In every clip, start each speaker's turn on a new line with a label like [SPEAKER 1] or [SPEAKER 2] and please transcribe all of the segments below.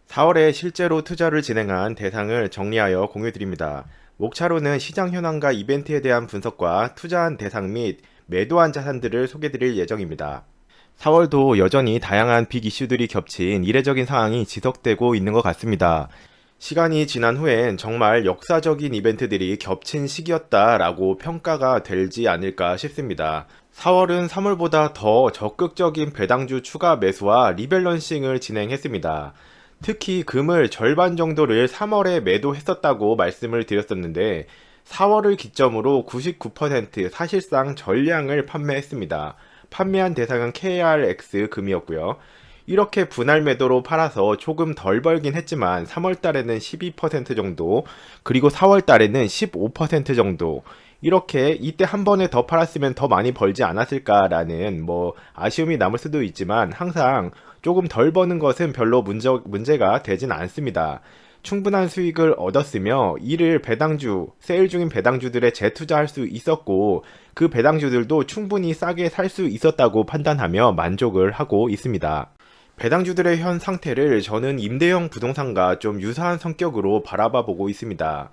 [SPEAKER 1] 4월에 실제로 투자를 진행한 대상을 정리하여 공유드립니다. 목차로는 시장 현황과 이벤트에 대한 분석과 투자한 대상 및 매도한 자산들을 소개드릴 예정입니다. 4월도 여전히 다양한 빅 이슈들이 겹친 이례적인 상황이 지속되고 있는 것 같습니다. 시간이 지난 후엔 정말 역사적인 이벤트들이 겹친 시기였다라고 평가가 되지 않을까 싶습니다. 4월은 3월보다 더 적극적인 배당주 추가 매수와 리밸런싱을 진행했습니다. 특히 금을 절반 정도를 3월에 매도했었다고 말씀을 드렸었는데 4월을 기점으로 99% 사실상 전량을 판매했습니다. 판매한 대상은 KRX 금이었고요. 이렇게 분할 매도로 팔아서 조금 덜 벌긴 했지만 3월 달에는 12% 정도, 그리고 4월 달에는 15% 정도, 이렇게 이때 한 번에 더 팔았으면 더 많이 벌지 않았을까라는 아쉬움이 남을 수도 있지만 항상 조금 덜 버는 것은 별로 문제가 되진 않습니다. 충분한 수익을 얻었으며 이를 세일 중인 배당주들에 재투자할 수 있었고 그 배당주들도 충분히 싸게 살 수 있었다고 판단하며 만족을 하고 있습니다. 배당주들의 현 상태를 저는 임대형 부동산과 좀 유사한 성격으로 바라봐 보고 있습니다.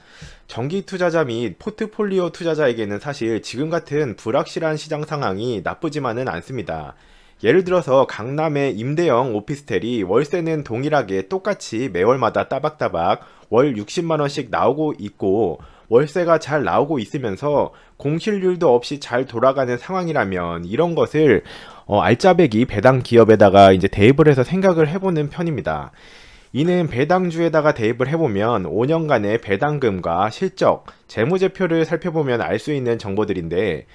[SPEAKER 1] 정기 투자자 및 포트폴리오 투자자에게는 사실 지금 같은 불확실한 시장 상황이 나쁘지만은 않습니다. 예를 들어서 강남의 임대형 오피스텔이 월세는 동일하게 똑같이 매월마다 따박따박 월 60만원씩 나오고 있고 월세가 잘 나오고 있으면서 공실률도 없이 잘 돌아가는 상황이라면 이런 것을 알짜배기 배당 기업에다가 이제 대입을 해서 생각을 해보는 편입니다. 이는 배당주에다가 대입을 해보면 5년간의 배당금과 실적, 재무제표를 살펴보면 알 수 있는 정보들인데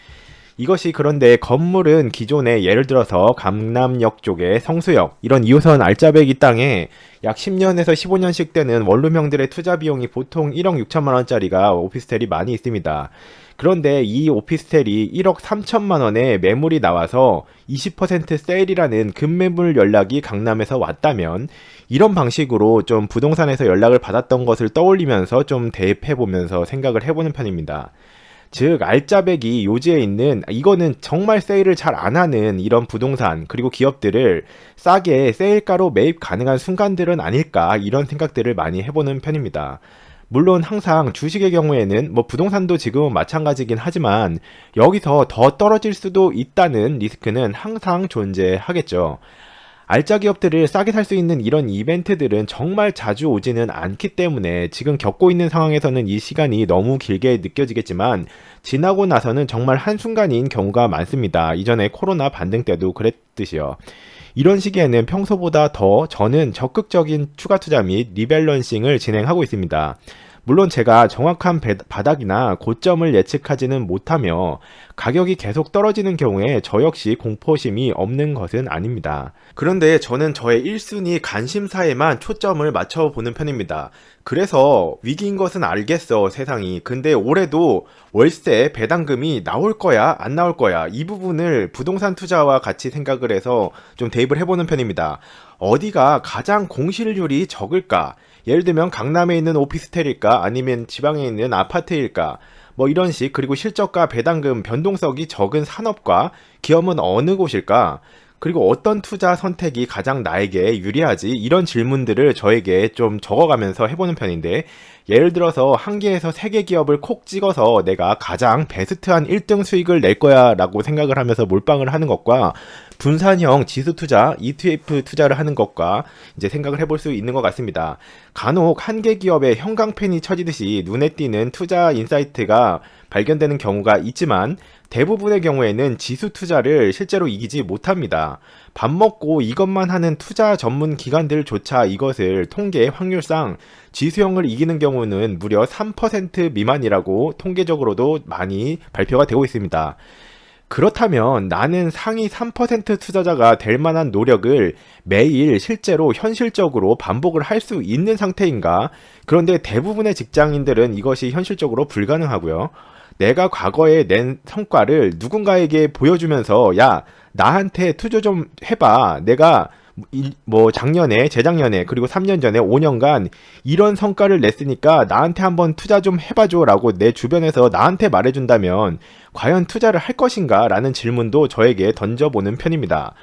[SPEAKER 1] 이것이 그런데 건물은 기존에 예를 들어서 강남역 쪽에 성수역 이런 2호선 알짜배기 땅에 약 10년에서 15년씩 되는 원룸형들의 투자 비용이 보통 1억 6천만 원짜리가 오피스텔이 많이 있습니다. 그런데 이 오피스텔이 1억 3천만 원에 매물이 나와서 20% 세일이라는 급매물 연락이 강남에서 왔다면 이런 방식으로 좀 부동산에서 연락을 받았던 것을 떠올리면서 좀 대입해보면서 생각을 해보는 편입니다. 즉 알짜배기 요지에 있는 이거는 정말 세일을 잘 안하는 이런 부동산 그리고 기업들을 싸게 세일가로 매입 가능한 순간들은 아닐까 이런 생각들을 많이 해보는 편입니다. 물론 항상 주식의 경우에는 부동산도 지금은 마찬가지긴 하지만 여기서 더 떨어질 수도 있다는 리스크는 항상 존재하겠죠. 알짜 기업들을 싸게 살 수 있는 이런 이벤트들은 정말 자주 오지는 않기 때문에 지금 겪고 있는 상황에서는 이 시간이 너무 길게 느껴지겠지만 지나고 나서는 정말 한순간인 경우가 많습니다. 이전에 코로나 반등 때도 그랬듯이요. 이런 시기에는 평소보다 더 저는 적극적인 추가 투자 및 리밸런싱을 진행하고 있습니다. 물론 제가 정확한 바닥이나 고점을 예측하지는 못하며 가격이 계속 떨어지는 경우에 저 역시 공포심이 없는 것은 아닙니다. 그런데 저는 저의 1순위 관심사에만 초점을 맞춰보는 편입니다. 그래서 위기인 것은 알겠어 세상이. 근데 올해도 월세 배당금이 나올 거야 안 나올 거야 이 부분을 부동산 투자와 같이 생각을 해서 좀 대입을 해보는 편입니다. 어디가 가장 공실률이 적을까? 예를 들면 강남에 있는 오피스텔일까 아니면 지방에 있는 아파트일까 이런 식. 그리고 실적과 배당금 변동성이 적은 산업과 기업은 어느 곳일까? 그리고 어떤 투자 선택이 가장 나에게 유리하지? 이런 질문들을 저에게 좀 적어가면서 해보는 편인데 예를 들어서 한 개에서 세 개 기업을 콕 찍어서 내가 가장 베스트한 1등 수익을 낼 거야 라고 생각을 하면서 몰빵을 하는 것과 분산형 지수 투자, ETF 투자를 하는 것과 이제 생각을 해볼 수 있는 것 같습니다. 간혹 한 개 기업에 형광펜이 쳐지듯이 눈에 띄는 투자 인사이트가 발견되는 경우가 있지만 대부분의 경우에는 지수 투자를 실제로 이기지 못합니다. 밥 먹고 이것만 하는 투자 전문 기관들조차 이것을 통계 확률상 지수형을 이기는 경우는 무려 3% 미만이라고 통계적으로도 많이 발표가 되고 있습니다. 그렇다면 나는 상위 3% 투자자가 될 만한 노력을 매일 실제로 현실적으로 반복을 할 수 있는 상태인가? 그런데 대부분의 직장인들은 이것이 현실적으로 불가능하고요. 내가 과거에 낸 성과를 누군가에게 보여주면서 야 나한테 투자 좀 해봐. 내가 작년에, 재작년에, 그리고 3년 전에 5년간 이런 성과를 냈으니까 나한테 한번 투자 좀 해봐줘 라고 내 주변에서 나한테 말해준다면 과연 투자를 할 것인가 라는 질문도 저에게 던져보는 편입니다.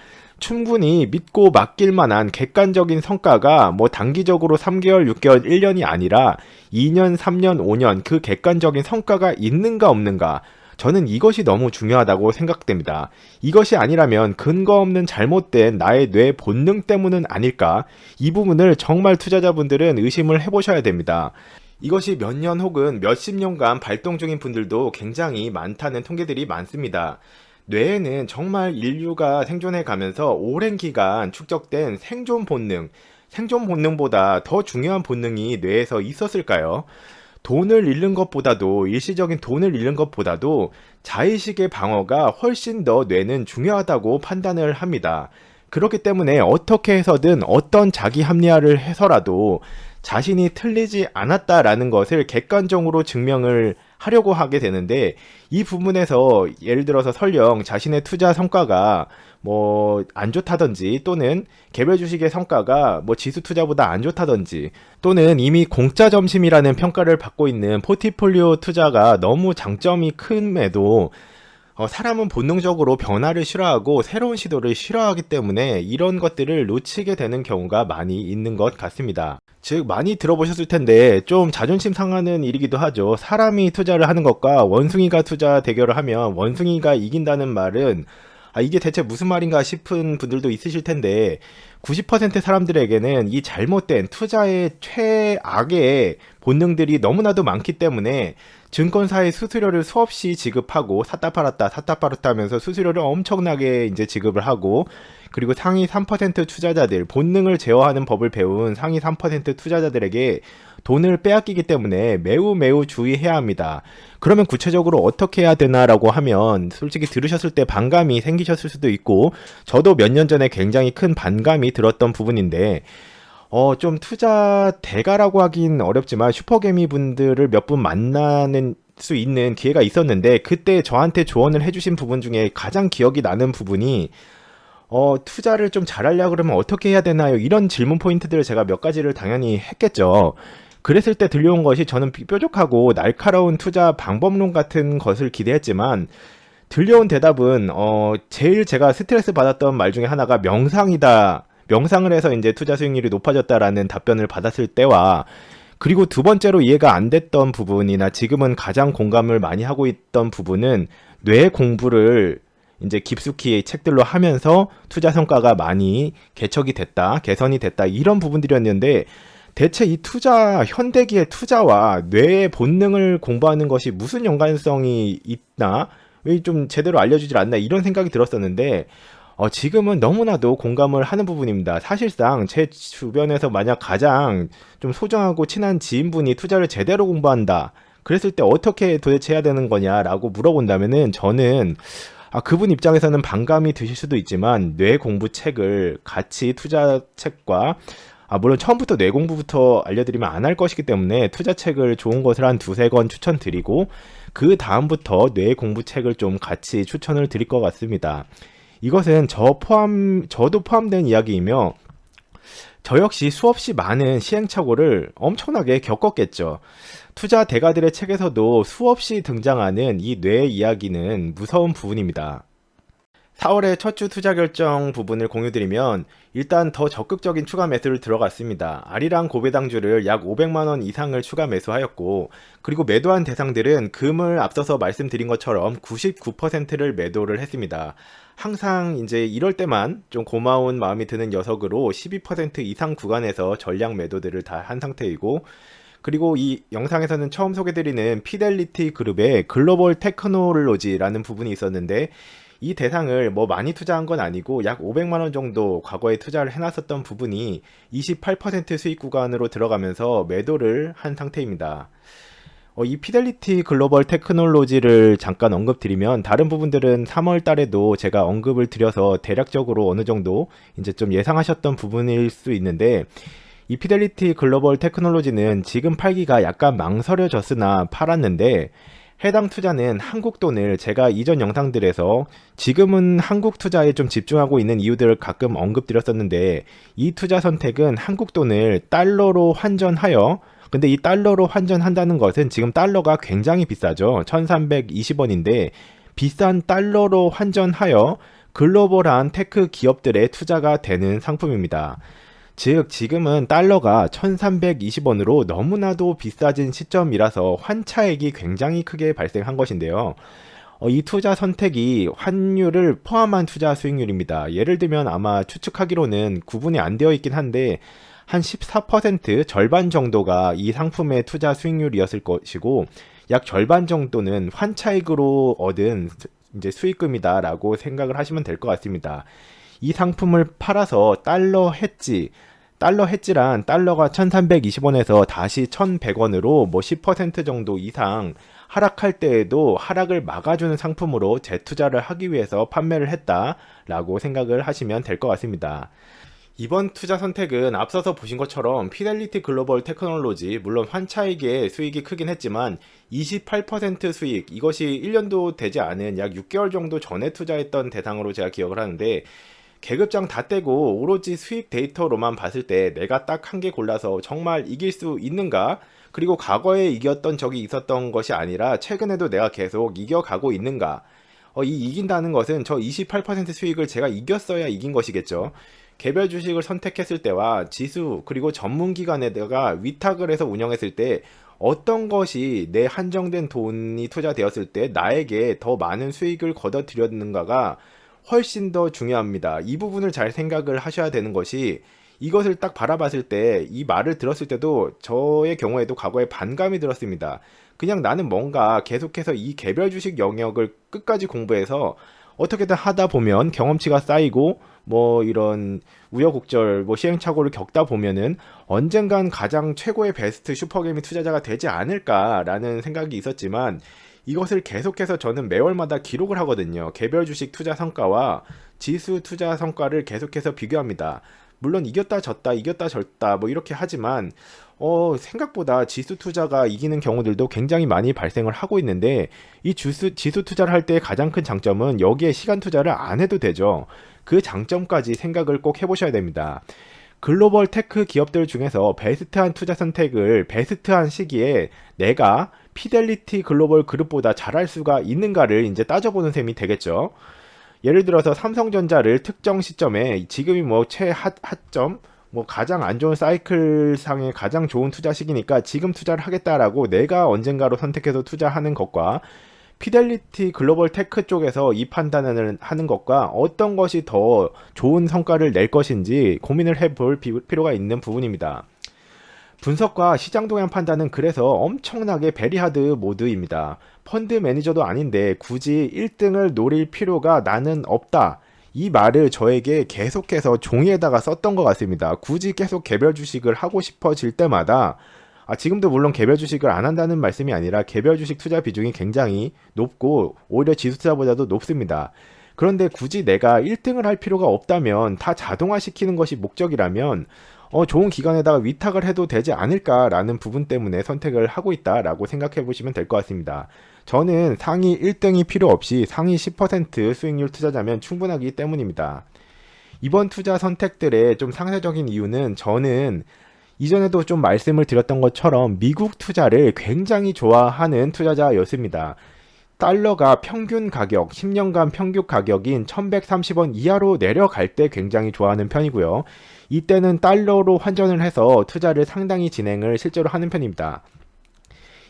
[SPEAKER 1] 충분히 믿고 맡길 만한 객관적인 성과가 뭐 단기적으로 3개월, 6개월, 1년이 아니라 2년, 3년, 5년 그 객관적인 성과가 있는가 없는가, 저는 이것이 너무 중요하다고 생각됩니다. 이것이 아니라면 근거 없는 잘못된 나의 뇌 본능 때문은 아닐까? 이 부분을 정말 투자자분들은 의심을 해보셔야 됩니다. 이것이 몇 년 혹은 몇십 년간 발동 중인 분들도 굉장히 많다는 통계들이 많습니다. 뇌에는 정말 인류가 생존해 가면서 오랜 기간 축적된 생존 본능보다 더 중요한 본능이 뇌에서 있었을까요? 돈을 잃는 것보다도, 일시적인 돈을 잃는 것보다도 자의식의 방어가 훨씬 더 뇌는 중요하다고 판단을 합니다. 그렇기 때문에 어떻게 해서든 어떤 자기 합리화를 해서라도 자신이 틀리지 않았다라는 것을 객관적으로 증명을 하려고 하게 되는데, 이 부분에서 예를 들어서 설령 자신의 투자 성과가 뭐 안 좋다든지, 또는 개별 주식의 성과가 뭐 지수 투자보다 안 좋다든지, 또는 이미 공짜 점심이라는 평가를 받고 있는 포트폴리오 투자가 너무 장점이 큼에도 사람은 본능적으로 변화를 싫어하고 새로운 시도를 싫어하기 때문에 이런 것들을 놓치게 되는 경우가 많이 있는 것 같습니다. 즉, 많이 들어보셨을 텐데 좀 자존심 상하는 일이기도 하죠. 사람이 투자를 하는 것과 원숭이가 투자 대결을 하면 원숭이가 이긴다는 말은 이게 대체 무슨 말인가 싶은 분들도 있으실 텐데, 90% 사람들에게는 이 잘못된 투자의 최악의 본능들이 너무나도 많기 때문에 증권사의 수수료를 수없이 지급하고, 샀다 팔았다 하면서 수수료를 엄청나게 이제 지급을 하고, 그리고 상위 3% 투자자들, 본능을 제어하는 법을 배운 상위 3% 투자자들에게 돈을 빼앗기기 때문에 매우 주의해야 합니다. 그러면 구체적으로 어떻게 해야 되나라고 하면, 솔직히 들으셨을 때 반감이 생기셨을 수도 있고, 저도 몇 년 전에 굉장히 큰 반감이 들었던 부분인데, 좀 투자 대가라고 하긴 어렵지만 슈퍼개미 분들을 몇 분 만나는 수 있는 기회가 있었는데, 그때 저한테 조언을 해주신 부분 중에 가장 기억이 나는 부분이, 투자를 좀 잘하려고 그러면 어떻게 해야 되나요? 이런 질문 포인트들을 제가 몇 가지를 당연히 했겠죠. 그랬을 때 들려온 것이, 저는 뾰족하고 날카로운 투자 방법론 같은 것을 기대했지만, 들려온 대답은 제일 제가 스트레스 받았던 말 중에 하나가 명상이다. 명상을 해서 이제 투자 수익률이 높아졌다라는 답변을 받았을 때와, 그리고 두 번째로 이해가 안 됐던 부분이나 지금은 가장 공감을 많이 하고 있던 부분은, 뇌 공부를 이제 깊숙이 책들로 하면서 투자 성과가 많이 개척이 됐다, 개선이 됐다, 이런 부분들이었는데, 대체 이 투자, 현대기의 투자와 뇌의 본능을 공부하는 것이 무슨 연관성이 있나? 왜 좀 제대로 알려주질 않나? 이런 생각이 들었었는데, 지금은 너무나도 공감을 하는 부분입니다. 사실상 제 주변에서 만약 가장 좀 소중하고 친한 지인분이 투자를 제대로 공부한다, 그랬을 때 어떻게 도대체 해야 되는 거냐라고 물어본다면은, 저는 그분 입장에서는 반감이 드실 수도 있지만, 뇌 공부 책을 같이 투자 책과, 물론 처음부터 뇌 공부부터 알려드리면 안 할 것이기 때문에 투자책을 좋은 것을 한 두세 권 추천드리고, 그 다음부터 뇌 공부 책을 좀 같이 추천을 드릴 것 같습니다. 이것은 저도 포함된 이야기이며, 저 역시 수없이 많은 시행착오를 엄청나게 겪었겠죠. 투자 대가들의 책에서도 수없이 등장하는 이 뇌 이야기는 무서운 부분입니다. 4월에 첫 주 투자 결정 부분을 공유드리면, 일단 더 적극적인 추가 매수를 들어갔습니다. 아리랑 고배당주를 약 500만원 이상을 추가 매수하였고, 그리고 매도한 대상들은 금을 앞서서 말씀드린 것처럼 99%를 매도를 했습니다. 항상 이제 이럴 때만 좀 고마운 마음이 드는 녀석으로 12% 이상 구간에서 전량 매도들을 다 한 상태이고, 그리고 이 영상에서는 처음 소개드리는 피델리티 그룹의 글로벌 테크놀로지라는 부분이 있었는데, 이 대상을 뭐 많이 투자한 건 아니고 약 500만원 정도 과거에 투자를 해놨었던 부분이 28% 수익 구간으로 들어가면서 매도를 한 상태입니다. 이 피델리티 글로벌 테크놀로지를 잠깐 언급드리면, 다른 부분들은 3월 달에도 제가 언급을 드려서 대략적으로 어느 정도 이제 좀 예상하셨던 부분일 수 있는데, 이 피델리티 글로벌 테크놀로지는 지금 팔기가 약간 망설여졌으나 팔았는데, 해당 투자는 한국 돈을, 제가 이전 영상들에서 지금은 한국 투자에 좀 집중하고 있는 이유들을 가끔 언급드렸었는데, 이 투자 선택은 한국 돈을 달러로 환전하여, 근데 이 달러로 환전한다는 것은 지금 달러가 굉장히 비싸죠. 1320원인데 비싼 달러로 환전하여 글로벌한 테크 기업들의 투자가 되는 상품입니다. 즉 지금은 달러가 1320원으로 너무나도 비싸진 시점이라서 환차익이 굉장히 크게 발생한 것인데요. 이 투자 선택이 환율을 포함한 투자 수익률입니다. 예를 들면 아마 추측하기로는 구분이 안 되어 있긴 한데 한 14% 절반 정도가 이 상품의 투자 수익률이었을 것이고 약 절반 정도는 환차익으로 얻은 이제 수익금이다라고 생각을 하시면 될 것 같습니다. 이 상품을 팔아서 달러 해지란 달러가 1320원에서 다시 1100원으로 뭐 10% 정도 이상 하락할 때에도 하락을 막아주는 상품으로 재투자를 하기 위해서 판매를 했다라고 생각을 하시면 될 것 같습니다. 이번 투자 선택은 앞서서 보신 것처럼 피델리티 글로벌 테크놀로지, 물론 환차익의 수익이 크긴 했지만 28% 수익, 이것이 1년도 되지 않은 약 6개월 정도 전에 투자했던 대상으로 제가 기억을 하는데, 계급장 다 떼고 오로지 수익 데이터로만 봤을 때 내가 딱 한 개 골라서 정말 이길 수 있는가? 그리고 과거에 이겼던 적이 있었던 것이 아니라 최근에도 내가 계속 이겨가고 있는가? 이 이긴다는 것은 저 28% 수익을 제가 이겼어야 이긴 것이겠죠. 개별 주식을 선택했을 때와 지수 그리고 전문기관에다가 위탁을 해서 운영했을 때 어떤 것이 내 한정된 돈이 투자되었을 때 나에게 더 많은 수익을 거둬들였는가가 훨씬 더 중요합니다. 이 부분을 잘 생각을 하셔야 되는 것이, 이것을 딱 바라봤을 때 이 말을 들었을 때도 저의 경우에도 과거에 반감이 들었습니다. 그냥 나는 뭔가 계속해서 이 개별 주식 영역을 끝까지 공부해서 어떻게든 하다 보면 경험치가 쌓이고 뭐 이런 우여곡절 시행착오를 겪다 보면은 언젠간 가장 최고의 베스트 슈퍼개미 투자자가 되지 않을까라는 생각이 있었지만, 이것을 계속해서 저는 매월마다 기록을 하거든요. 개별 주식 투자 성과와 지수 투자 성과를 계속해서 비교합니다. 물론 이겼다 졌다 뭐 이렇게 하지만 생각보다 지수 투자가 이기는 경우들도 굉장히 많이 발생을 하고 있는데, 이 지수 투자를 할 때 가장 큰 장점은 여기에 시간 투자를 안 해도 되죠. 그 장점까지 생각을 꼭 해보셔야 됩니다. 글로벌 테크 기업들 중에서 베스트한 투자 선택을 베스트한 시기에 내가 피델리티 글로벌 그룹보다 잘할 수가 있는가를 이제 따져보는 셈이 되겠죠. 예를 들어서 삼성전자를 특정 시점에 지금이 최하점, 가장 안 좋은 사이클 상의 가장 좋은 투자 시기니까 지금 투자를 하겠다라고 내가 언젠가로 선택해서 투자하는 것과 피델리티 글로벌 테크 쪽에서 이 판단을 하는 것과 어떤 것이 더 좋은 성과를 낼 것인지 고민을 해볼 필요가 있는 부분입니다. 분석과 시장 동향 판단은 그래서 엄청나게 베리하드 모드입니다. 펀드 매니저도 아닌데 굳이 1등을 노릴 필요가 나는 없다. 이 말을 저에게 계속해서 종이에다가 썼던 것 같습니다. 굳이 계속 개별 주식을 하고 싶어질 때마다, 지금도 물론 개별 주식을 안 한다는 말씀이 아니라 개별 주식 투자 비중이 굉장히 높고 오히려 지수 투자보다도 높습니다. 그런데 굳이 내가 1등을 할 필요가 없다면, 다 자동화 시키는 것이 목적이라면 좋은 기관에다가 위탁을 해도 되지 않을까라는 부분 때문에 선택을 하고 있다라고 생각해 보시면 될 것 같습니다. 저는 상위 1등이 필요 없이 상위 10% 수익률 투자자면 충분하기 때문입니다. 이번 투자 선택들의 좀 상세적인 이유는, 저는 이전에도 좀 말씀을 드렸던 것처럼 미국 투자를 굉장히 좋아하는 투자자였습니다. 달러가 평균 가격, 10년간 평균 가격인 1130원 이하로 내려갈 때 굉장히 좋아하는 편이고요. 이때는 달러로 환전을 해서 투자를 상당히 진행을 실제로 하는 편입니다.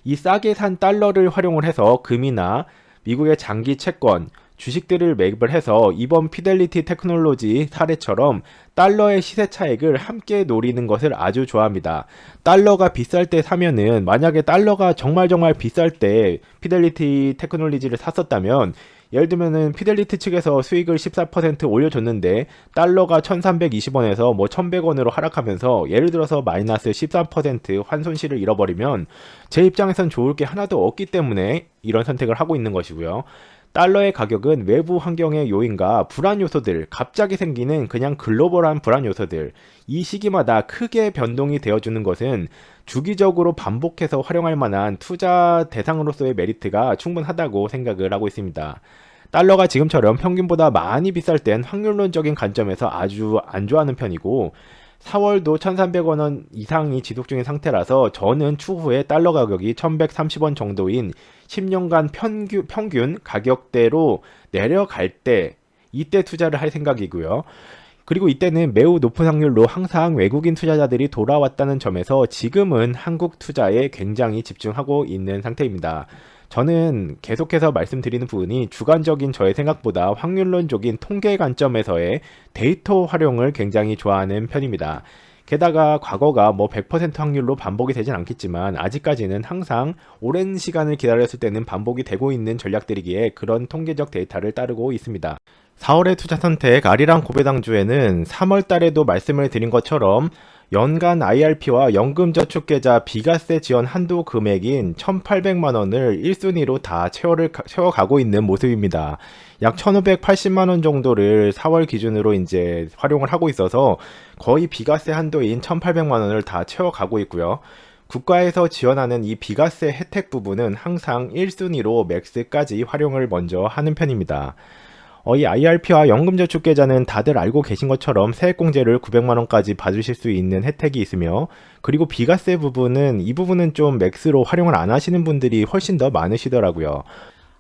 [SPEAKER 1] 이 싸게 산 달러를 활용을 해서 금이나 미국의 장기 채권, 주식들을 매입을 해서 이번 피델리티 테크놀로지 사례처럼 달러의 시세 차익을 함께 노리는 것을 아주 좋아합니다. 달러가 비쌀 때 사면은, 만약에 달러가 정말 비쌀 때 피델리티 테크놀로지를 샀었다면, 예를 들면은 피델리티 측에서 수익을 14% 올려줬는데 달러가 1320원에서 1100원으로 하락하면서 예를 들어서 마이너스 13% 환손실을 잃어버리면 제 입장에선 좋을 게 하나도 없기 때문에 이런 선택을 하고 있는 것이고요. 달러의 가격은 외부 환경의 요인과 불안 요소들, 갑자기 생기는 그냥 글로벌한 불안 요소들, 이 시기마다 크게 변동이 되어주는 것은 주기적으로 반복해서 활용할 만한 투자 대상으로서의 메리트가 충분하다고 생각을 하고 있습니다. 달러가 지금처럼 평균보다 많이 비쌀 땐 확률론적인 관점에서 아주 안 좋아하는 편이고, 4월도 1300원 이상이 지속 중인 상태라서 저는 추후에 달러 가격이 1130원 정도인 10년간 평균 가격대로 내려갈 때, 이때 투자를 할 생각이고요. 그리고 이때는 매우 높은 확률로 항상 외국인 투자자들이 돌아왔다는 점에서 지금은 한국 투자에 굉장히 집중하고 있는 상태입니다. 저는 계속해서 말씀드리는 부분이 주관적인 저의 생각보다 확률론적인 통계 관점에서의 데이터 활용을 굉장히 좋아하는 편입니다. 게다가 과거가 뭐 100% 확률로 반복이 되진 않겠지만 아직까지는 항상 오랜 시간을 기다렸을 때는 반복이 되고 있는 전략들이기에 그런 통계적 데이터를 따르고 있습니다. 4월의 투자 선택 아리랑 고배당주에는 3월 달에도 말씀을 드린 것처럼 연간 IRP와 연금저축계좌 비과세 지원 한도 금액인 1,800만 원을 1순위로 다 채워가고 있는 모습입니다. 약 1,580만 원 정도를 4월 기준으로 이제 활용을 하고 있어서 거의 비과세 한도인 1,800만 원을 다 채워가고 있고요. 국가에서 지원하는 이 비과세 혜택 부분은 항상 1순위로 맥스까지 활용을 먼저 하는 편입니다. 이 IRP와 연금저축계좌는 다들 알고 계신 것처럼 세액공제를 900만원까지 받으실 수 있는 혜택이 있으며, 그리고 비과세 부분은 이 부분은 좀 맥스로 활용을 안 하시는 분들이 훨씬 더 많으시더라고요.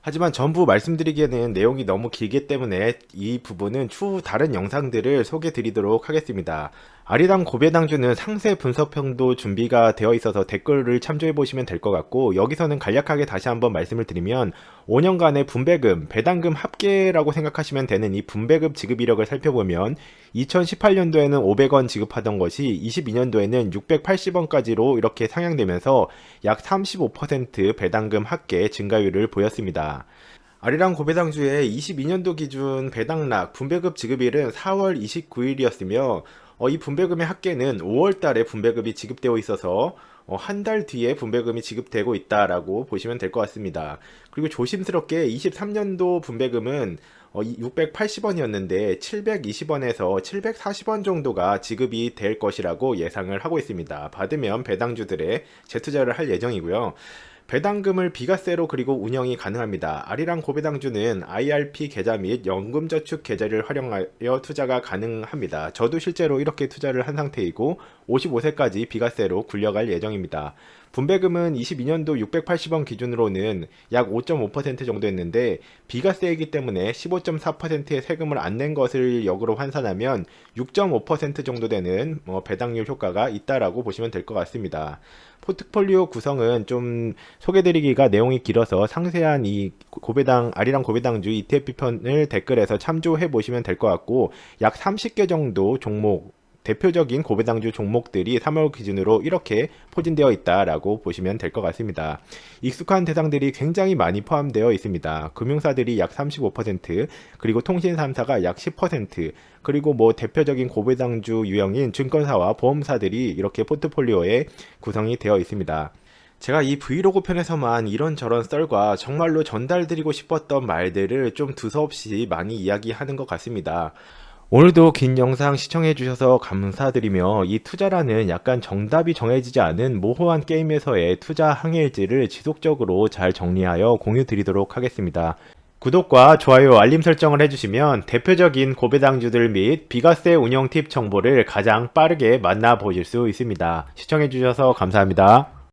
[SPEAKER 1] 하지만 전부 말씀드리기에는 내용이 너무 길기 때문에 이 부분은 추후 다른 영상들을 소개해 드리도록 하겠습니다. 아리랑 고배당주는 상세 분석평도 준비가 되어 있어서 댓글을 참조해 보시면 될 것 같고, 여기서는 간략하게 다시 한번 말씀을 드리면 5년간의 분배금, 배당금 합계라고 생각하시면 되는 이 분배금 지급 이력을 살펴보면 2018년도에는 500원 지급하던 것이 22년도에는 680원까지로 이렇게 상향되면서 약 35% 배당금 합계 증가율을 보였습니다. 아리랑 고배당주의 22년도 기준 배당락 분배금 지급일은 4월 29일이었으며 이 분배금의 합계는 5월 달에 분배금이 지급되어 있어서 한 달 뒤에 분배금이 지급되고 있다라고 보시면 될 것 같습니다. 그리고 조심스럽게 23년도 분배금은 680원이었는데 720원에서 740원 정도가 지급이 될 것이라고 예상을 하고 있습니다. 받으면 배당주들의 재투자를 할 예정이고요. 배당금을 비과세로 그리고 운영이 가능합니다. 아리랑 고배당주는 IRP 계좌 및 연금저축 계좌를 활용하여 투자가 가능합니다. 저도 실제로 이렇게 투자를 한 상태이고 55세까지 비과세로 굴려갈 예정입니다. 분배금은 22년도 680원 기준으로는 약 5.5% 정도 했는데 비과세이기 때문에 15.4%의 세금을 안 낸 것을 역으로 환산하면 6.5% 정도 되는 배당률 효과가 있다라고 보시면 될 것 같습니다. 포트폴리오 구성은 좀 소개드리기가 내용이 길어서 상세한 이 아리랑 고배당주 ETF 편을 댓글에서 참조해 보시면 될 것 같고, 약 30개 정도 종목, 대표적인 고배당주 종목들이 3월 기준으로 이렇게 포진되어 있다라고 보시면 될 것 같습니다. 익숙한 대상들이 굉장히 많이 포함되어 있습니다. 금융사들이 약 35%, 그리고 통신 3사가 약 10%, 그리고 뭐 대표적인 고배당주 유형인 증권사와 보험사들이 이렇게 포트폴리오에 구성이 되어 있습니다. 제가 이 브이로그 편에서만 이런저런 썰과 정말로 전달드리고 싶었던 말들을 좀 두서없이 많이 이야기하는 것 같습니다. 오늘도 긴 영상 시청해주셔서 감사드리며, 이 투자라는 약간 정답이 정해지지 않은 모호한 게임에서의 투자 항해일지를 지속적으로 잘 정리하여 공유 드리도록 하겠습니다. 구독과 좋아요, 알림 설정을 해주시면 대표적인 고배당주들 및 비과세 운영 팁 정보를 가장 빠르게 만나보실 수 있습니다. 시청해주셔서 감사합니다.